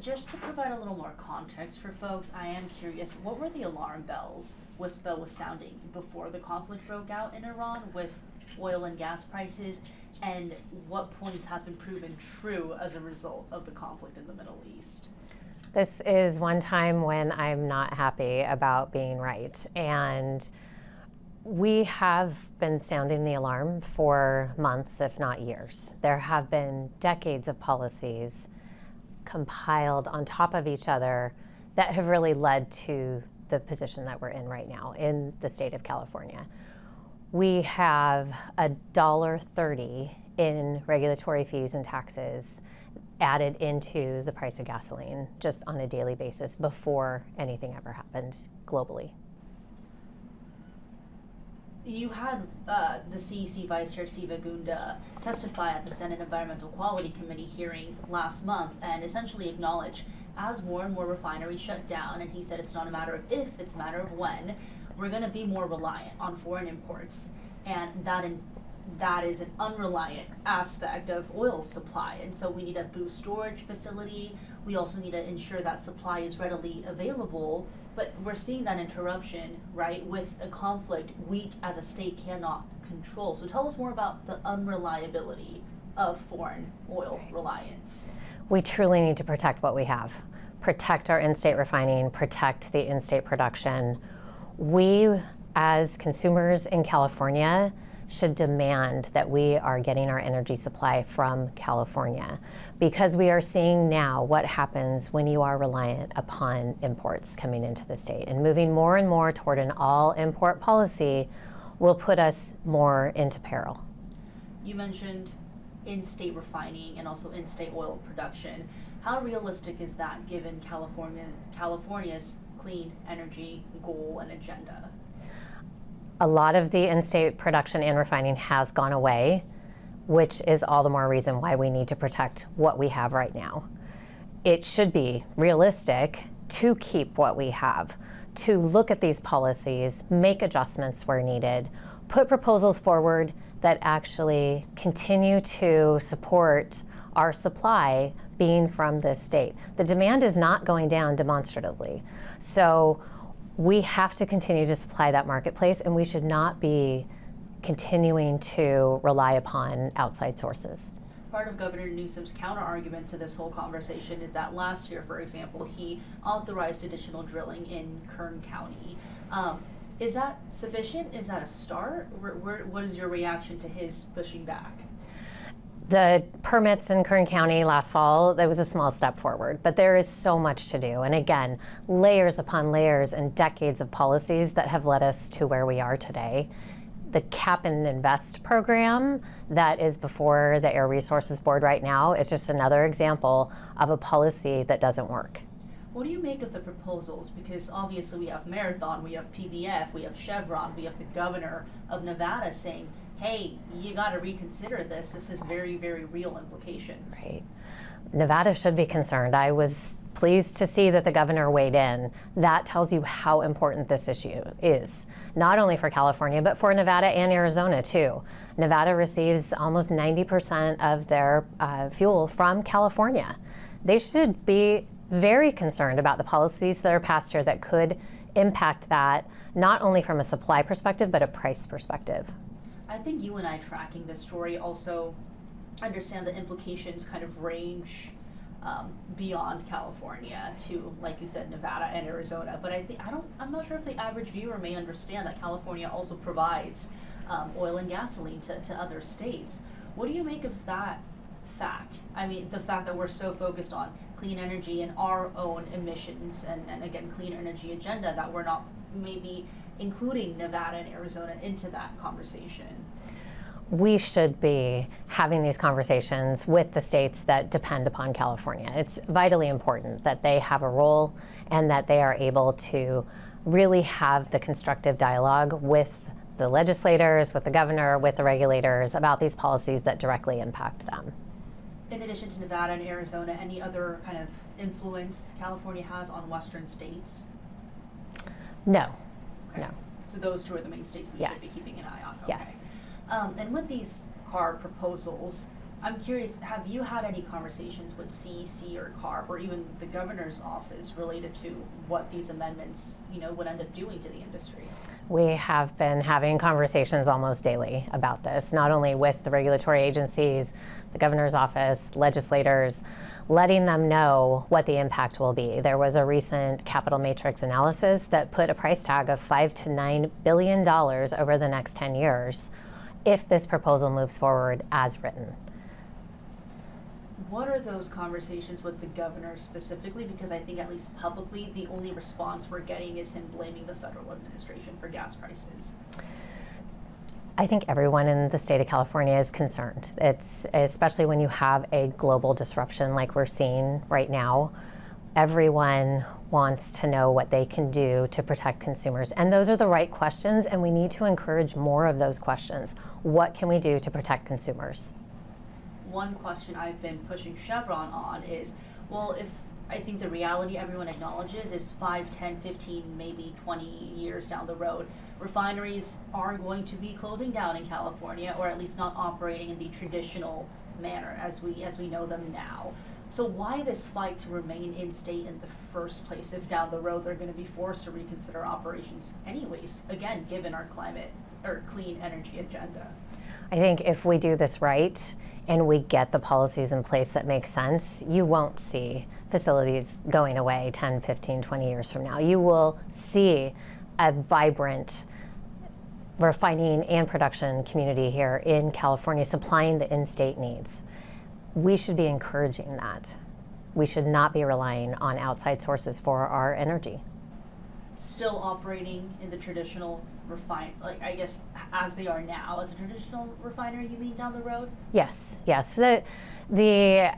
Just to provide a little more context for folks, I am curious, what were the alarm bells WISPA was sounding before the conflict broke out in Iran with oil and gas prices, and what points have been proven true as a result of the conflict in the Middle East? This is one time when I'm not happy about being right. And we have been sounding the alarm for months, if not years. There have been decades of policies compiled on top of each other that have really led to the position that we're in right now in the state of California. We have $1.30 in regulatory fees and taxes added into the price of gasoline just on a daily basis before anything ever happened globally. You had the CEC Vice Chair Siva Gunda testify at the Senate Environmental Quality Committee hearing last month and essentially acknowledge as more and more refineries shut down, and he said it's not a matter of if, it's a matter of when, we're going to be more reliant on foreign imports, and that is an unreliant aspect of oil supply. And so we need a boost storage facility. We also need to ensure that supply is readily available. But we're seeing that interruption, right, with a conflict we as a state cannot control. So tell us more about the unreliability of foreign oil reliance. We truly need to protect what we have. Protect our in-state refining, protect the in-state production. We, as consumers in California, should demand that we are getting our energy supply from California, because we are seeing now what happens when you are reliant upon imports coming into the state. And moving more and more toward an all-import policy will put us more into peril. You mentioned in-state refining and also in-state oil production. How realistic is that given California's clean energy goal and agenda? A lot of the in-state production and refining has gone away, which is all the more reason why we need to protect what we have right now. It should be realistic to keep what we have, to look at these policies, make adjustments where needed, put proposals forward that actually continue to support our supply being from this state. The demand is not going down demonstratively. So we have to continue to supply that marketplace, and we should not be continuing to rely upon outside sources. Part of Governor Newsom's counter-argument to this whole conversation is that last year, for example, he authorized additional drilling in Kern County. Is that sufficient? Is that a start? What is your reaction to his pushing back? The permits in Kern County last fall, that was a small step forward, but there is so much to do. And again, layers upon layers and decades of policies that have led us to where we are today. The Cap and Invest program that is before the Air Resources Board right now is just another example of a policy that doesn't work. What do you make of the proposals? Because obviously we have Marathon, we have PBF, we have Chevron, we have the governor of Nevada saying, hey, you got to reconsider this. This has very, very real implications. Right. Nevada should be concerned. I was pleased to see that the governor weighed in. That tells you how important this issue is, not only for California, but for Nevada and Arizona too. Nevada receives almost 90% of their fuel from California. They should be very concerned about the policies that are passed here that could impact that, not only from a supply perspective, but a price perspective. I think you and I tracking this story also understand the implications kind of range beyond California to, like you said, Nevada and Arizona. But I'm not sure if the average viewer may understand that California also provides oil and gasoline to other states. What do you make of that fact? I mean, the fact that we're so focused on clean energy and our own emissions and again, clean energy agenda, that we're not maybe including Nevada and Arizona into that conversation. We should be having these conversations with the states that depend upon California. It's vitally important that they have a role and that they are able to really have the constructive dialogue with the legislators, with the governor, with the regulators about these policies that directly impact them. In addition to Nevada and Arizona, any other kind of influence California has on Western states? No. Okay. No. So those two are the main states we Yes. should be keeping an eye on. Okay. Yes. And with these CARB proposals, I'm curious, have you had any conversations with CEC or CARB or even the governor's office related to what these amendments, would end up doing to the industry? We have been having conversations almost daily about this, not only with the regulatory agencies, the governor's office, legislators, letting them know what the impact will be. There was a recent capital matrix analysis that put a price tag of $5 to $9 billion over the next 10 years if this proposal moves forward as written. What are those conversations with the governor specifically? Because I think at least publicly, the only response we're getting is him blaming the federal administration for gas prices. I think everyone in the state of California is concerned. It's especially when you have a global disruption like we're seeing right now. Everyone wants to know what they can do to protect consumers. And those are the right questions, and we need to encourage more of those questions. What can we do to protect consumers? One question I've been pushing Chevron on is, well, if I think the reality everyone acknowledges is 5, 10, 15, maybe 20 years down the road, refineries are going to be closing down in California, or at least not operating in the traditional manner as we know them now. So why this fight to remain in state in the first place if down the road they're going to be forced to reconsider operations anyways, again, given our climate or clean energy agenda? I think if we do this right and we get the policies in place that make sense, you won't see facilities going away 10, 15, 20 years from now. You will see a vibrant refining and production community here in California supplying the in-state needs. We should be encouraging that. We should not be relying on outside sources for our energy. Still operating in the traditional I guess as they are now, as a traditional refinery, you mean down the road? Yes. The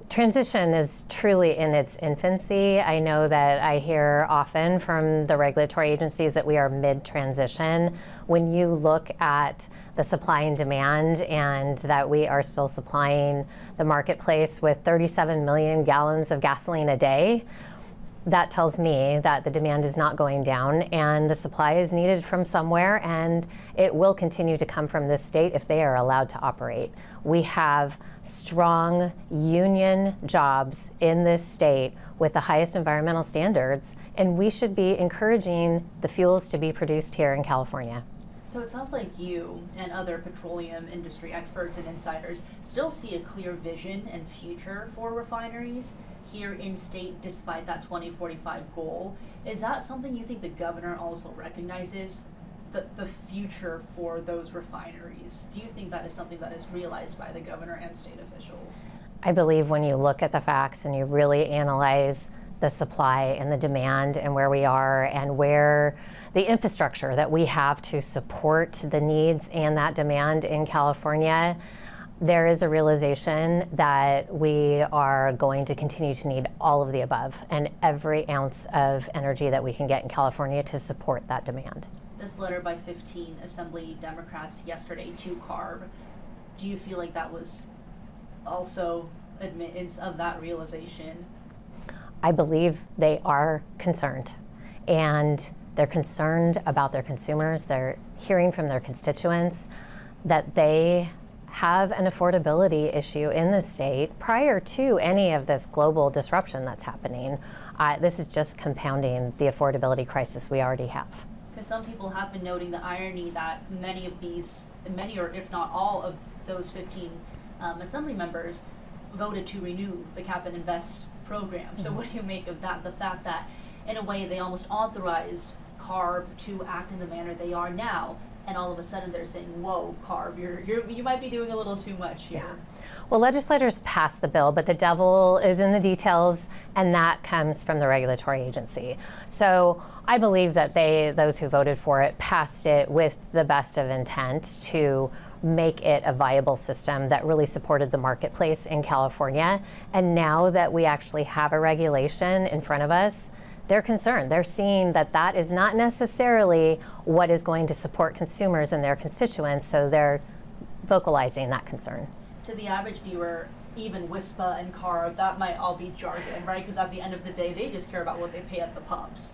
transition is truly in its infancy. I know that I hear often from the regulatory agencies that we are mid-transition. When you look at the supply and demand and that we are still supplying the marketplace with 37 million gallons of gasoline a day, that tells me that the demand is not going down and the supply is needed from somewhere, and it will continue to come from this state if they are allowed to operate. We have strong union jobs in this state with the highest environmental standards, and we should be encouraging the fuels to be produced here in California. So it sounds like you and other petroleum industry experts and insiders still see a clear vision and future for refineries here in state despite that 2045 goal. Is that something you think the governor also recognizes, the future for those refineries? Do you think that is something that is realized by the governor and state officials? I believe when you look at the facts and you really analyze the supply and the demand and where we are and where the infrastructure that we have to support the needs and that demand in California, there is a realization that we are going to continue to need all of the above and every ounce of energy that we can get in California to support that demand. This letter by 15 Assembly Democrats yesterday to CARB, do you feel like that was also admittance of that realization? I believe they are concerned, and they're concerned about their consumers. They're hearing from their constituents that they have an affordability issue in the state prior to any of this global disruption that's happening. This is just compounding the affordability crisis we already have. Because some people have been noting the irony that many or if not all of those 15 assembly members voted to renew the Cap and Invest program. So what do you make of that? The fact that in a way they almost authorized CARB to act in the manner they are now, and all of a sudden they're saying, whoa, CARB, you might be doing a little too much here. Yeah. Well, legislators passed the bill, but the devil is in the details, and that comes from the regulatory agency. So I believe that those who voted for it passed it with the best of intent to make it a viable system that really supported the marketplace in California. And now that we actually have a regulation in front of us, they're concerned. They're seeing that that is not necessarily what is going to support consumers and their constituents, so they're vocalizing that concern. To the average viewer, even WISPA and CARB, that might all be jargon, right? Because at the end of the day, they just care about what they pay at the pumps.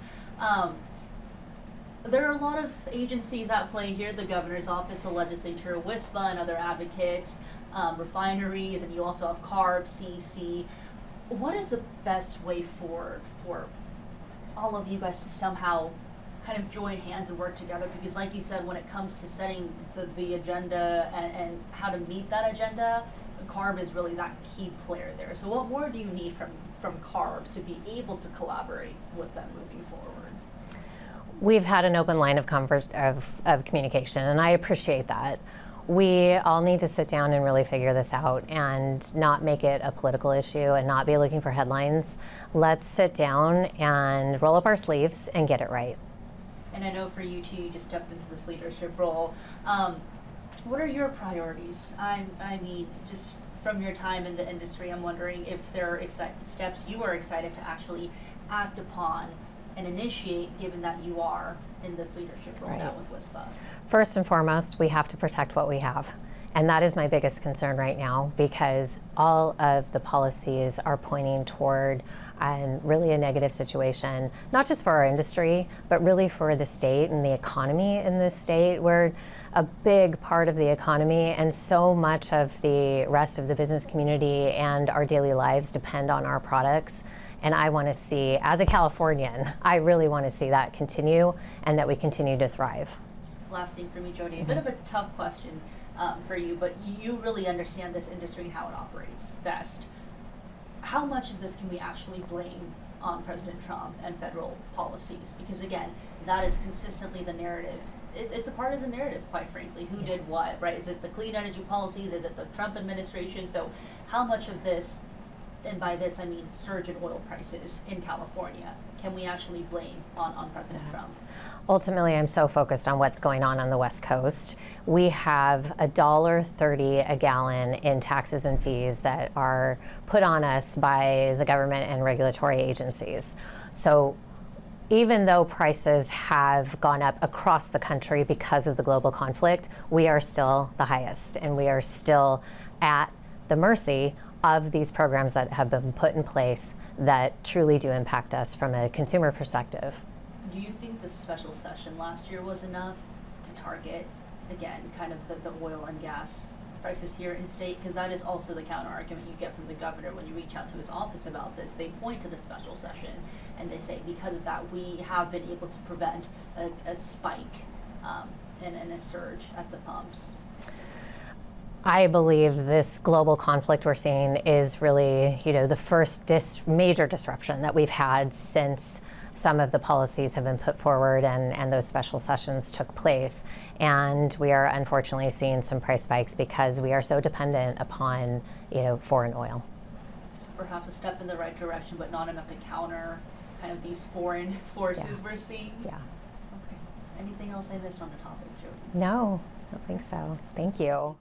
There are a lot of agencies at play here, the governor's office, the legislature, WISPA, and other advocates. refineries, and you also have CARB, CEC. What is the best way for all of you guys to somehow kind of join hands and work together? Because like you said, when it comes to setting the agenda and how to meet that agenda, CARB is really that key player there. So what more do you need from CARB to be able to collaborate with them moving forward? We've had an open line of communication, and I appreciate that. We all need to sit down and really figure this out and not make it a political issue and not be looking for headlines. Let's sit down and roll up our sleeves and get it right. And I know for you too, you just stepped into this leadership role. What are your priorities? I mean, just from your time in the industry, I'm wondering if there are steps you are excited to actually act upon and initiate, given that you are in this leadership role now with WISPA. First and foremost, we have to protect what we have. And that is my biggest concern right now, because all of the policies are pointing toward really a negative situation, not just for our industry, but really for the state and the economy in this state. We're a big part of the economy, and so much of the rest of the business community and our daily lives depend on our products. And I want to see, as a Californian, I really want to see that continue and that we continue to thrive. Last thing for me, Jodie, a bit of a tough question for you, but you really understand this industry and how it operates best. How much of this can we actually blame on President Trump and federal policies? Because again, that is consistently the narrative. It's a partisan narrative, quite frankly. Who did what, right? Is it the clean energy policies? Is it the Trump administration? So how much of this, and by this I mean surge in oil prices in California, can we actually blame on President Trump? Ultimately, I'm so focused on what's going on the West Coast. We have $1.30 a gallon in taxes and fees that are put on us by the government and regulatory agencies. So even though prices have gone up across the country because of the global conflict, we are still the highest, and we are still at the mercy of these programs that have been put in place that truly do impact us from a consumer perspective. Do you think the special session last year was enough to target, again, kind of the oil and gas prices here in state? Because that is also the counter argument you get from the governor when you reach out to his office about this. They point to the special session and they say because of that we have been able to prevent a spike and a surge at the pumps. I believe this global conflict we're seeing is really, the first major disruption that we've had since some of the policies have been put forward and those special sessions took place. And we are unfortunately seeing some price spikes because we are so dependent upon, foreign oil. So perhaps a step in the right direction, but not enough to counter kind of these foreign forces we're seeing? Yeah. Okay. Anything else I missed on the topic, Jodie? No, I don't think so. Thank you.